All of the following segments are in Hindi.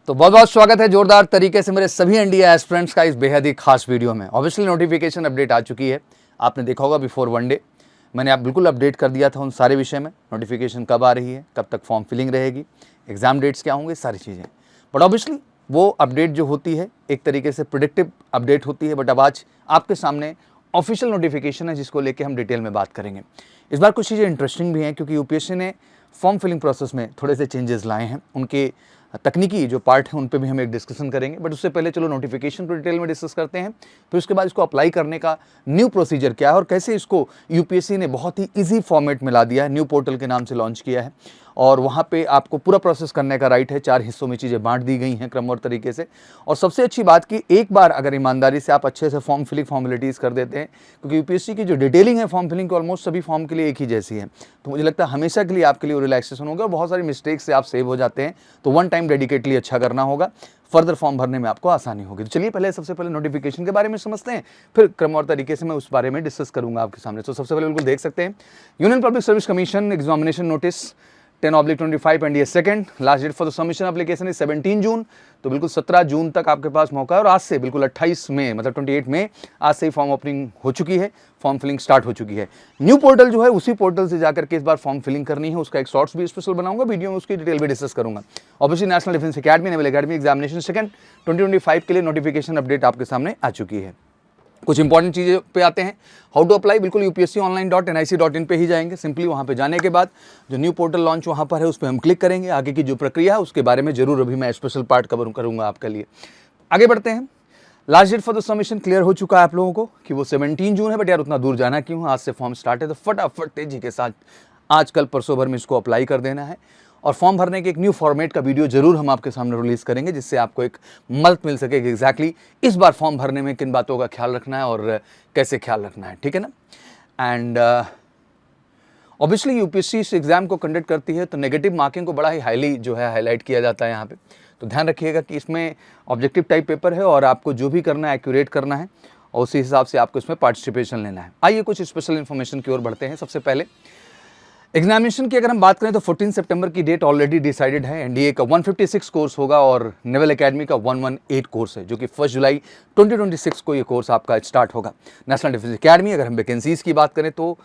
तो बहुत बहुत स्वागत है जोरदार तरीके से मेरे सभी एनडीए एस्पिरेंट्स का इस बेहद ही खास वीडियो में। ऑब्वियसली नोटिफिकेशन अपडेट आ चुकी है, आपने देखा होगा बिफोर वन डे मैंने आप बिल्कुल अपडेट कर दिया था उन सारे विषय में। नोटिफिकेशन कब आ रही है, कब तक फॉर्म फिलिंग रहेगी, एग्जाम डेट्स क्या होंगे, सारी चीज़ें। बट ऑब्वियसली वो अपडेट जो होती है एक तरीके से प्रिडिक्टिव अपडेट होती है, बट अब आज आपके सामने ऑफिशियल नोटिफिकेशन है जिसको लेके हम डिटेल में बात करेंगे। इस बार कुछ चीज़ें इंटरेस्टिंग भी हैं क्योंकि यूपीएससी ने फॉर्म फिलिंग प्रोसेस में थोड़े से चेंजेस लाए हैं, उनके तकनीकी जो पार्ट है उन पे भी हम एक डिस्कशन करेंगे। बट उससे पहले चलो नोटिफिकेशन को डिटेल में डिस्कस करते हैं, फिर उसके बाद इसको अप्लाई करने का न्यू प्रोसीजर क्या है और कैसे इसको यूपीएससी ने बहुत ही इजी फॉर्मेट में ला दिया है, न्यू पोर्टल के नाम से लॉन्च किया है और वहाँ पे आपको पूरा प्रोसेस करने का राइट है। 4 हिस्सों में चीज़ें बांट दी गई हैं क्रमबद्ध तरीके से। और सबसे अच्छी बात कि एक बार अगर ईमानदारी से आप अच्छे से फॉर्म फिलिंग फॉर्मेलिटीज़ कर देते हैं, क्योंकि यूपीएससी की जो डिटेलिंग है फॉर्म फिलिंग की ऑलमोस्ट सभी फॉर्म के लिए एक ही जैसी है, तो मुझे लगता है हमेशा के लिए आपके लिए वो रिलैक्सेशन होगा। बहुत सारी मिस्टेक्स से आप सेव हो जाते हैं, तो वन टाइम डेडिकेटली अच्छा करना होगा, फर्दर फॉर्म भरने में आपको आसानी होगी। तो चलिए पहले सबसे पहले नोटिफिकेशन के बारे में समझते हैं, फिर क्रमबद्ध तरीके से मैं उस बारे में डिस्कस करूंगा आपके सामने। तो सबसे पहले बिल्कुल देख सकते हैं union public service commission examination notice 10/25 and ये second last date for the submission application is 17 June. तो बिल्कुल 17 जून तक आपके पास मौका है और आज से बिल्कुल 28 मई मतलब 28 मई आज से ही फॉर्म ओपनिंग हो चुकी है, फॉर्म फिलिंग स्टार्ट हो चुकी है। न्यू पोर्टल जो है उसी पोर्टल से जाकर के इस बार फॉर्म फिलिंग करनी है, उसका एक शॉर्ट्स भी स्पेशल बनाऊंगा, वीडियो में उसकी डिटेल भी डिस्कस करूंगा। Obviously national defence academy naval academy examination second 2025 के लिए नोटिफिकेशन अपडेट आपके सामने आ चुकी है। कुछ इंपॉर्टेंट चीज़ें पे आते हैं। हाउ टू अप्लाई, बिल्कुल upsconline.nic.in पे ही जाएंगे। सिंपली वहाँ पे जाने के बाद जो न्यू पोर्टल लॉन्च वहाँ पर है उस पर हम क्लिक करेंगे। आगे की जो प्रक्रिया है उसके बारे में जरूर अभी मैं स्पेशल पार्ट कवर करूँगा आपके लिए। आगे बढ़ते हैं। Last date for the submission clear हो चुका है आप लोगों को कि वो 17 जून है, बट यार उतना दूर जाना क्यों, आज से फॉर्म स्टार्ट है तो फटाफट तेजी के साथ आज कल परसों भर में इसको अप्लाई कर देना है। और फॉर्म भरने के एक न्यू फॉर्मेट का वीडियो जरूर हम आपके सामने रिलीज करेंगे जिससे आपको एक मदद मिल सके कि एग्जैक्टली इस बार फॉर्म भरने में किन बातों का ख्याल रखना है और कैसे ख्याल रखना है, ठीक है ना। एंड ऑब्वियसली यूपीएससी इस एग्जाम को कंडक्ट करती है तो नेगेटिव मार्किंग को बड़ा ही हाईली जो है हाईलाइट किया जाता है यहाँ पे। तो ध्यान रखिएगा कि इसमें ऑब्जेक्टिव टाइप पेपर है और आपको जो भी करना है एक्यूरेट करना है और उसी हिसाब से आपको इसमें पार्टिसिपेशन लेना है। आइए कुछ स्पेशल इन्फॉर्मेशन की ओर बढ़ते हैं। सबसे पहले एग्जामिनेशन की अगर हम बात करें तो 14 सितंबर की डेट ऑलरेडी डिसाइडेड है। एनडीए का 156 कोर्स होगा और नेवल एकेडमी का 118 कोर्स है, जो कि 1 जुलाई 2026 को ये कोर्स आपका स्टार्ट होगा। नेशनल डिफेंस अकेडमी अगर हम वैकेंसीज की बात करें तो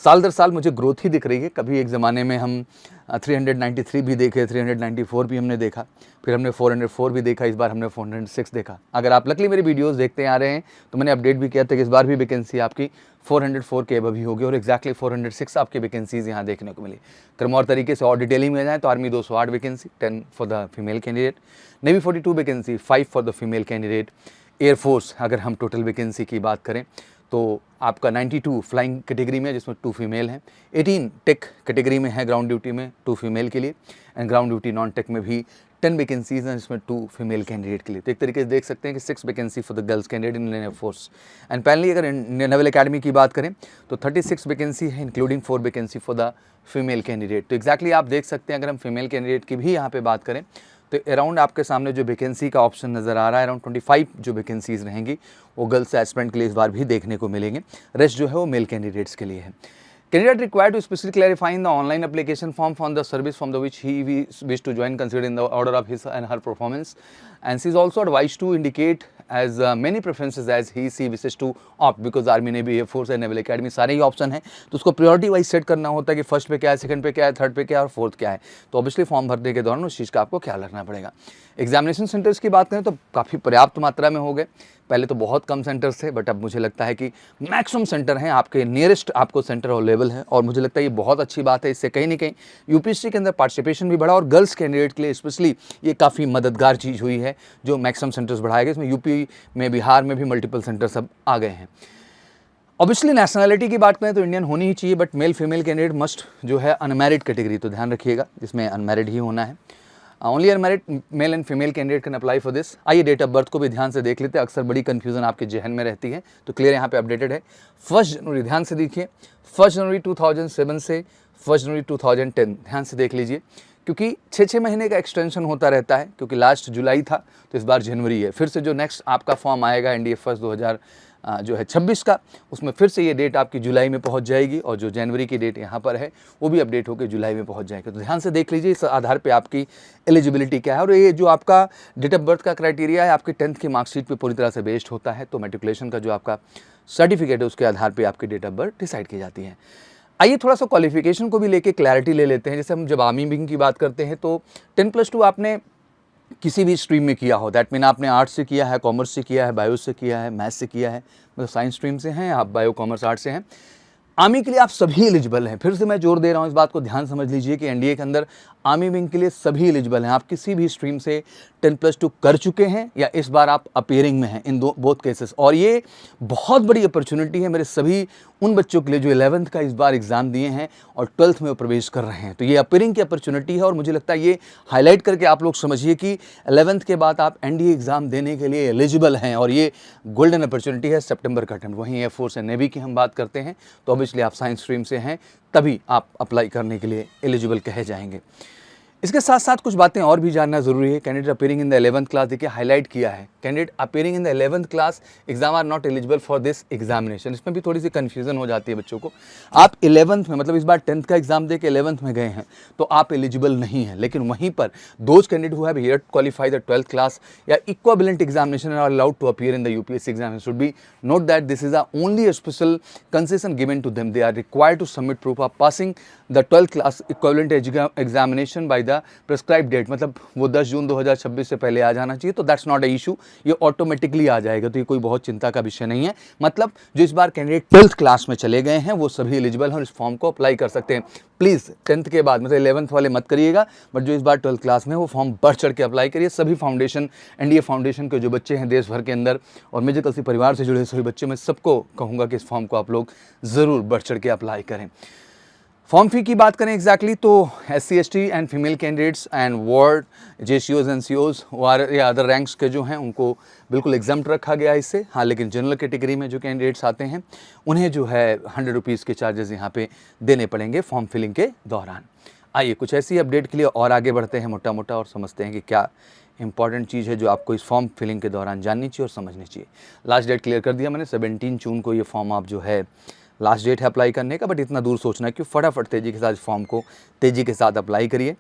साल दर साल मुझे ग्रोथ ही दिख रही है। कभी एक ज़माने में हम 393 भी देखे, 394 भी हमने देखा, फिर हमने 404 भी देखा, इस बार हमने 406 देखा। अगर आप लकली मेरी वीडियोस देखते आ रहे हैं तो मैंने अपडेट भी किया था कि इस बार भी वैकेंसी आपकी 404 के अबव ही होगी और एक्जैक्टली 406 आपकी वैकेंसीज यहाँ देखने को मिली। क्रम और तरीके से और डिटेलिंग में जाएँ तो army 208 vacancy, 10 for the female candidate, navy 42 vacancy, 5 for the female candidate, air force अगर हम टोटल वैकेंसी की बात करें तो आपका 92 फ्लाइंग कैटेगरी में जिसमें 2 फीमेल हैं, 18 टेक कैटेगरी में है ग्राउंड ड्यूटी में 2 फीमेल के लिए, and ground duty non tech में भी 10 वैकेंसीज हैं जिसमें 2 फीमेल कैंडिडेट के लिए। तो एक तरीके से देख सकते हैं कि 6 vacancy for the girls candidate in Indian air force. And पहली अगर नेवल एकेडमी की बात करें तो 36 वैकेंसी है including 4 vacancy for the female candidate. तो एक्जैक्टली आप देख सकते हैं अगर हम फीमेल कैंडिडेट की भी यहाँ पे बात करें तो अराउंड आपके सामने जो वैकेंसी का ऑप्शन नज़र आ रहा है अराउंड 25 जो वैकेंसीज रहेंगी वो गर्ल्स एस्पिरेंट के लिए इस बार भी देखने को मिलेंगे। रेस्ट जो है वो मेल कैंडिडेट्स के लिए है। Candidate required to specially clarify in the online application form from the service from the which he wish to join considered in the order of his and her performance, and she is also advised to indicate as many preferences as she wishes to opt because Army Navy Air Force and Naval Academy सारे ही ऑप्शन हैं तो उसको प्रायोरिटी वाइज सेट करना होता है कि फर्स्ट पे क्या है, सेकंड पे क्या है, थर्ड पे क्या है और फोर्थ क्या है। तो ऑब्वियसली फॉर्म भरने के दौरान उस चीज़ का आपको ख्याल रखना पड़ेगा। एग्जामिनेशन सेंटर्स की बात करें तो काफ़ी पर्याप्त मात्रा में हो गए, पहले तो बहुत कम सेंटर्स थे बट अब मुझे लगता है कि मैक्सिमम सेंटर हैं, आपके नियरेस्ट आपको सेंटर अवेलेबल है और मुझे लगता है ये बहुत अच्छी बात है। इससे कहीं ना कहीं यूपीएससी के अंदर पार्टिसिपेशन भी बढ़ा और गर्ल्स कैंडिडेट के लिए स्पेशली ये काफ़ी मददगार चीज़ हुई है जो मैक्सिमम सेंटर्स बढ़ाए गए। इसमें यूपी में, बिहार में भी मल्टीपल सेंटर्स अब आ गए हैं। ऑब्वियसली नेशनैलिटी की बात करें तो इंडियन होनी ही चाहिए, but male female candidate must जो है अनमैरिड कैटेगरी, तो ध्यान रखिएगा इसमें अनमैरिड ही होना है। Only unmarried male and female candidate can apply for this. आइए डेट ऑफ बर्थ को भी ध्यान से देख लेते हैं, अक्सर बड़ी कन्फ्यूजन आपके जहन में रहती है तो क्लियर यहाँ पे अपडेटेड है। 1 जनवरी, ध्यान से देखिए 1 जनवरी 2007 से 1 जनवरी 2010, ध्यान से देख लीजिए क्योंकि 6 महीने का एक्सटेंशन होता रहता है, क्योंकि लास्ट जुलाई था तो इस बार जनवरी है। फिर से जो नेक्स्ट आपका फॉर्म आएगा एनडीए फर्स्ट जो है 26 का, उसमें फिर से ये डेट आपकी जुलाई में पहुंच जाएगी और जो जनवरी की डेट यहाँ पर है वो भी अपडेट होकर जुलाई में पहुंच जाएगी। तो ध्यान से देख लीजिए इस आधार पे आपकी एलिजिबिलिटी क्या है। और ये जो आपका डेट ऑफ बर्थ का क्राइटेरिया है आपके 10th की मार्कशीट पे पूरी तरह से बेस्ड होता है। तो मेट्रिकुलेशन का जो आपका सर्टिफिकेट है उसके आधार पर आपकी डेट ऑफ बर्थ डिसाइड की जाती है। आइए थोड़ा सा क्वालिफिकेशन को भी लेके क्लैरिटी ले लेते हैं। जैसे हम जब आर्मी विंग की बात करते हैं तो 10+2 आपने किसी भी स्ट्रीम में किया हो, दैट मीन आपने आर्ट्स से किया है, कॉमर्स से किया है, बायो से किया है, मैथ्स से किया है, मतलब साइंस स्ट्रीम से हैं आप, बायो कॉमर्स आर्ट्स से हैं, आर्मी के लिए आप सभी एलिजिबल हैं। फिर से मैं जोर दे रहा हूँ, इस बात को ध्यान समझ लीजिए कि एनडीए के अंदर आर्मी विंग के लिए सभी एलिजिबल हैं। आप किसी भी स्ट्रीम से 10+2 कर चुके हैं या इस बार आप अपीयरिंग में हैं, इन बोथ केसेस। और ये बहुत बड़ी अपॉर्चुनिटी है मेरे सभी उन बच्चों के लिए जो 11th का इस बार एग्जाम दिए हैं और 12th में वो प्रवेश कर रहे हैं। तो ये अपीयरिंग की अपॉर्चुनिटी है और मुझे लगता है ये हाईलाइट करके आप लोग समझिए कि 11th के बाद आप एनडीए एग्जाम देने के लिए एलिजिबल हैं और ये गोल्डन अपॉर्चुनिटी है सितंबर का अटेम्प्ट। वहीं एयरफोर्स एंड नेवी की हम बात करते हैं तो ऑब्वियसली आप साइंस स्ट्रीम से हैं तभी आप अप्लाई करने के लिए एलिजिबल कहे जाएंगे। इसके साथ साथ कुछ बातें और भी जानना जरूरी है। Candidate appearing in the 11th class, देखिए हाईलाइट किया है, candidate appearing in the 11th class exam are not eligible for this examination. इसमें भी थोड़ी सी कंफ्यूजन हो जाती है बच्चों को। आप 11th में, मतलब इस बार 10th का एग्जाम दे के 11th में गए हैं तो आप एलिजिबल नहीं हैं। लेकिन वहीं पर those candidates who have yet qualified the 12th class या equivalent examination are allowed to appear in the UPSC exam. Should be note that this is only a special concession given to them. They are required to submit proof of passing the 12th class equivalent examination by the prescribed date, मतलब वो 10 जून 2026 से पहले आ जाना चाहिए। तो दैट्स नॉट अ इशू, ये ऑटोमेटिकली आ जाएगा, तो ये कोई बहुत चिंता का विषय नहीं है। मतलब जो इस बार कैंडिडेट 12th क्लास में चले गए हैं वो सभी एलिजिबल हैं और इस फॉर्म को अप्लाई कर सकते हैं। प्लीज़ 10th के बाद, मतलब 11th वाले मत करिएगा, बट जो इस बार 12th क्लास में वो फॉर्म बढ़ चढ़ के अप्लाई करिए। सभी फाउंडेशन, एनडीए फाउंडेशन के जो बच्चे हैं देश भर के अंदर और मेजर कल्सी परिवार से जुड़े सभी बच्चे, मैं सबको कहूँगा कि इस फॉर्म को आप लोग ज़रूर बढ़ चढ़ के अप्लाई करें। फॉर्म फी की बात करें एग्जैक्टली तो SC ST and female candidates and ward JCOs NCOs या अदर रैंक्स के जो हैं उनको बिल्कुल एग्जाम्प्ट रखा गया है इससे। हाँ, लेकिन जनरल कैटेगरी में जो कैंडिडेट्स आते हैं उन्हें जो है 100 रुपीज़ के चार्जेस यहाँ पे देने पड़ेंगे फॉर्म फिलिंग के दौरान। आइए कुछ ऐसी अपडेट के लिए और आगे बढ़ते हैं मोटा मोटा और समझते हैं कि क्या इंपॉर्टेंट चीज़ है जो आपको इस फॉर्म फिलिंग के दौरान जाननी चाहिए और समझनी चाहिए। लास्ट डेट क्लियर कर दिया मैंने, 17 जून को ये फॉर्म आप जो है लास्ट डेट है अप्लाई करने का, बट इतना दूर सोचना है कि फटाफट तेज़ी के साथ फॉर्म को तेज़ी के साथ अप्लाई करिए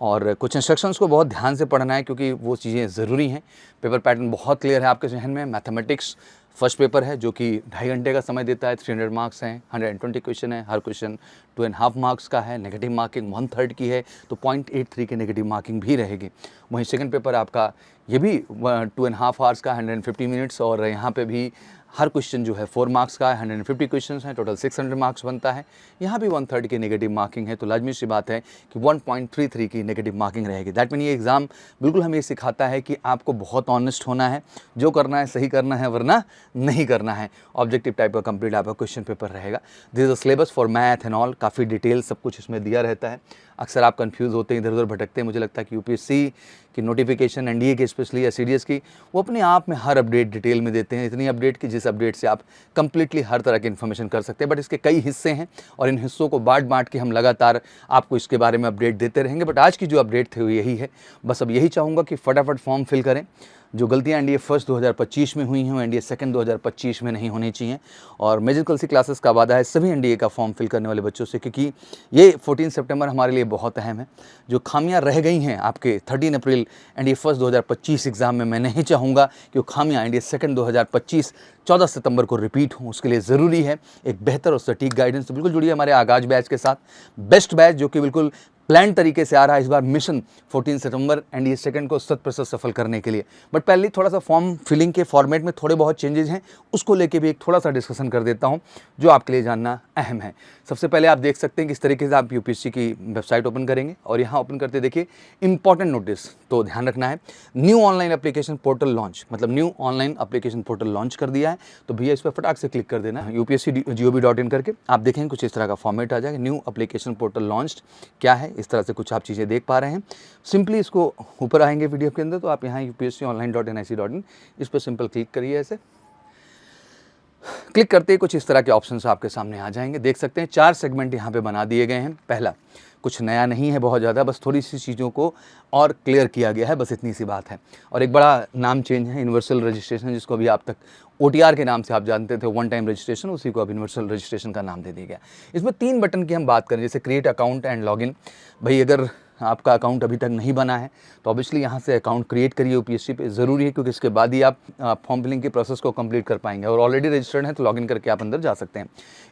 और कुछ इंस्ट्रक्शंस को बहुत ध्यान से पढ़ना है क्योंकि वो चीज़ें ज़रूरी हैं। पेपर पैटर्न बहुत क्लियर है आपके जहन में। मैथमेटिक्स फर्स्ट पेपर है जो कि 2.5 घंटे का समय देता है, 300 मार्क्स हैं, 120 क्वेश्चन है, हर क्वेश्चन 2.5 मार्क्स का है, नेगेटिव मार्किंग 1/3 की है तो 0.83 की नेगेटिव मार्किंग भी रहेगी। वहीं सेकंड पेपर आपका ये भी 2.5 आवर्स का 150 मिनट्स और यहाँ पे भी हर क्वेश्चन जो है 4 मार्क्स का है, 150 क्वेश्चन हैं, टोटल 600 मार्क्स बनता है। यहाँ भी 1/3 की नेगेटिव मार्किंग है तो लाजमी सी बात है कि 1.33 की नेगेटिव मार्किंग रहेगी। दैट मीन ये एग्ज़ाम बिल्कुल हमें सिखाता है कि आपको बहुत ऑनेस्ट होना है, जो करना है सही करना है वरना नहीं करना है। ऑब्जेक्टिव टाइप का कंप्लीट आपका क्वेश्चन पेपर रहेगा। This is a syllabus for math and all, काफ़ी डिटेल सब कुछ इसमें दिया रहता है। अक्सर आप कंफ्यूज होते हैं, इधर उधर भटकते हैं। मुझे लगता है कि यूपीएससी की नोटिफिकेशन, एनडीए की स्पेशली या सीडीएस की, वो अपने आप में हर अपडेट डिटेल में देते हैं। इतनी अपडेट की जिस अपडेट से आप कंप्लीटली हर तरह की इन्फॉर्मेशन कर सकते हैं। बट इसके कई हिस्से हैं और इन हिस्सों को बांट बांट के हम लगातार आपको इसके बारे में अपडेट देते रहेंगे। बट आज की जो अपडेट थी वो यही है। बस अब यही चाहूँगा कि फटाफट फॉर्म फिल करें। जो गलतियां एनडीए फर्स्ट 2025 में हुई हैं एनडीए सेकंड 2025 में नहीं होनी चाहिए। और मेजर कल्सी क्लासेस का वादा है सभी एनडीए का फॉर्म फिल करने वाले बच्चों से, क्योंकि ये 14 सितंबर हमारे लिए बहुत अहम है। जो खामियां रह गई हैं आपके 13 अप्रैल एनडीए फर्स्ट 2025 एग्जाम में, मैं नहीं चाहूँगा कि वो खामियां एनडीए सेकंड 2025 14 सितंबर को रिपीट हों। उसके लिए ज़रूरी है एक बेहतर और सटीक गाइडेंस। तो बिल्कुल जुड़िए हमारे आगाज बैच के साथ, बेस्ट बैच जो कि बिल्कुल प्लान तरीके से आ रहा है इस बार मिशन 14 सितंबर एनडीए सेकंड को 100% सफल करने के लिए। बट पहले थोड़ा सा फॉर्म फिलिंग के फॉर्मेट में थोड़े बहुत चेंजेस हैं, उसको लेके भी एक थोड़ा सा डिस्कशन कर देता हूं जो आपके लिए जानना अहम है। सबसे पहले आप देख सकते हैं किस तरीके से आप यूपीएससी की वेबसाइट ओपन करेंगे और यहाँ ओपन करते देखिए इंपॉर्टेंट नोटिस। तो ध्यान रखना है, new online application portal launch, मतलब new online application portal launch कर दिया है। तो भैया इस पर फटाक से क्लिक कर देना है upsc.gov.in करके। आप देखेंगे कुछ इस तरह का फॉर्मेट आ जाएगा, न्यू एप्लीकेशन पोर्टल लॉन्च क्या है, इस तरह से कुछ आप चीज़ें देख पा रहे हैं। सिंपली इसको ऊपर आएंगे वीडियो के अंदर तो आप यहाँ upsconline.nic.in इस पर सिंपल क्लिक करिए। ऐसे क्लिक करते ही कुछ इस तरह के ऑप्शंस आपके सामने आ जाएंगे। देख सकते हैं 4 सेगमेंट यहाँ पे बना दिए गए हैं। पहला, कुछ नया नहीं है बहुत ज़्यादा, बस थोड़ी सी चीज़ों को और क्लियर किया गया है, बस इतनी सी बात है। और एक बड़ा नाम चेंज है, यूनिवर्सल रजिस्ट्रेशन, जिसको अभी आप तक OTR के नाम से आप जानते थे, वन टाइम रजिस्ट्रेशन, उसी को अब यूनिवर्सल रजिस्ट्रेशन का नाम दे दिया गया। इसमें 3 बटन की हम बात करें, जैसे क्रिएट अकाउंट एंड लॉगिन। भाई अगर आपका अकाउंट अभी तक नहीं बना है तो ऑब्वियसली यहाँ से अकाउंट क्रिएट करिए UPSC पे, ज़रूरी है, क्योंकि इसके बाद ही आप फॉर्म फिलिंग के प्रोसेस को कंप्लीट कर पाएंगे। और ऑलरेडी रजिस्टर्ड है तो लॉगिन करके आप अंदर जा सकते हैं।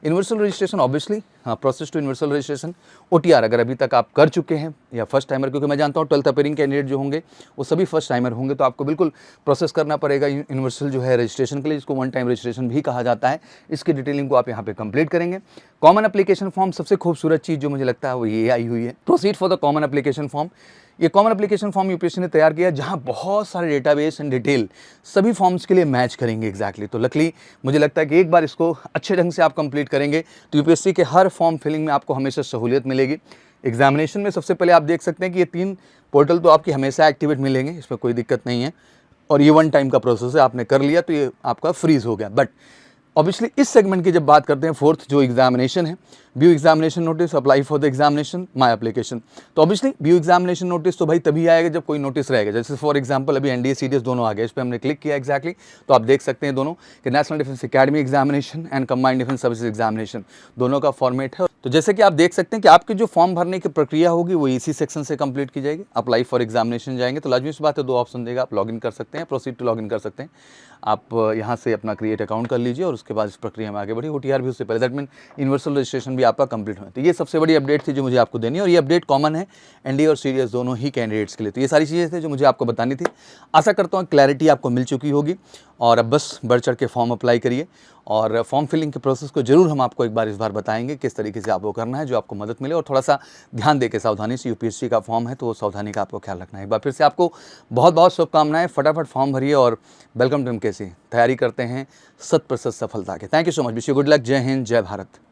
Universal registration obviously process to universal registration OTR अगर अभी तक आप कर चुके हैं या फर्स्ट टाइमर, क्योंकि मैं जानता हूँ 12th अपीयरिंग कैंडिडेट जो होंगे वो सभी फर्स्ट टाइमर होंगे, तो आपको बिल्कुल प्रोसेस करना पड़ेगा यूनिवर्सल जो है रजिस्ट्रेशन के लिए, जिसको वन टाइम रजिस्ट्रेशन भी कहा जाता है। इसकी डिटेलिंग को आप यहाँ पे कंप्लीट करेंगे। कॉमन एप्लीकेशन फॉर्म, सबसे खूबसूरत चीज़ जो मुझे लगता है वो ये आई हुई है, proceed for the common application form. ये कॉमन एप्लीकेशन फॉर्म UPSC ने तैयार किया, जहां बहुत सारे डेटाबेस एंड डिटेल सभी फॉर्म्स के लिए मैच करेंगे एग्जैक्टली। तो लकली मुझे लगता है कि एक बार इसको अच्छे ढंग से आप कंप्लीट करेंगे तो UPSC के हर फॉर्म फिलिंग में आपको हमेशा सहूलियत मिलेगी। एग्जामिनेशन में सबसे पहले आप देख सकते हैं कि ये 3 पोर्टल तो आपकी हमेशा एक्टिवेट मिलेंगे, इसमें कोई दिक्कत नहीं है। और ये वन टाइम का प्रोसेस है, आपने कर लिया तो ये आपका फ्रीज हो गया। बट ऑब्वियसली इस सेगमेंट की जब बात करते हैं, 4th जो एग्जामिनेशन है, view examination notice, apply for the examination, my application. तो ऑब्वियसली व्यू एग्जामिनेशन नोटिस तो भाई तभी आएगा जब कोई नोटिस रहेगा। जैसे फॉर एग्जांपल अभी NDA CDS दोनों आ गए, इस पर हमने क्लिक किया एग्जैक्टली, तो आप देख सकते हैं दोनों कि national defence academy examination and combined defence services examination दोनों का फॉर्मेट है। तो जैसे कि आप देख सकते हैं कि आपकी जो फॉर्म भरने की प्रक्रिया होगी वो इसी सेक्शन से कंप्लीट की जाएगी। अप्लाई फॉर एग्जामिनेशन जाएंगे तो लाजमी सी बात है 2 ऑप्शन देगा, आप लॉगिन कर सकते हैं, प्रोसीड टू लॉगिन कर सकते हैं। आप यहाँ से अपना क्रिएट अकाउंट कर लीजिए और उसके बाद इस प्रक्रिया में आगे बढ़िए। OTR भी उससे पहले, दैट मीन यूनिवर्सल रजिस्ट्रेशन भी आपका कंप्लीट हुआ। तो ये सबसे बड़ी अपडेट थी जो मुझे आपको देनी है, और ये अपडेट कॉमन है NDA और CDS दोनों ही कैंडिडेट्स के लिए। तो ये सारी चीज़ें थी जो मुझे आपको बतानी थी। आशा करता हूँ क्लैरिटी आपको मिल चुकी होगी, और अब बस बढ़ चढ़ के फॉर्म अप्लाई करिए। और फॉर्म फिलिंग के प्रोसेस को जरूर हम आपको एक बार इस बार बताएंगे किस तरीके से आपको करना है, जो आपको मदद मिले। और थोड़ा सा ध्यान दे के सावधानी से, UPSC का फॉर्म है तो वो सावधानी का आपको ख्याल रखना है। एक बार फिर से आपको बहुत बहुत शुभकामनाएं, फटाफट फॉर्म भरिए और वेलकम टू MKC। तैयारी करते हैं 100% सफलता के। Thank you so much, wish you good luck. जय हिंद, जय भारत।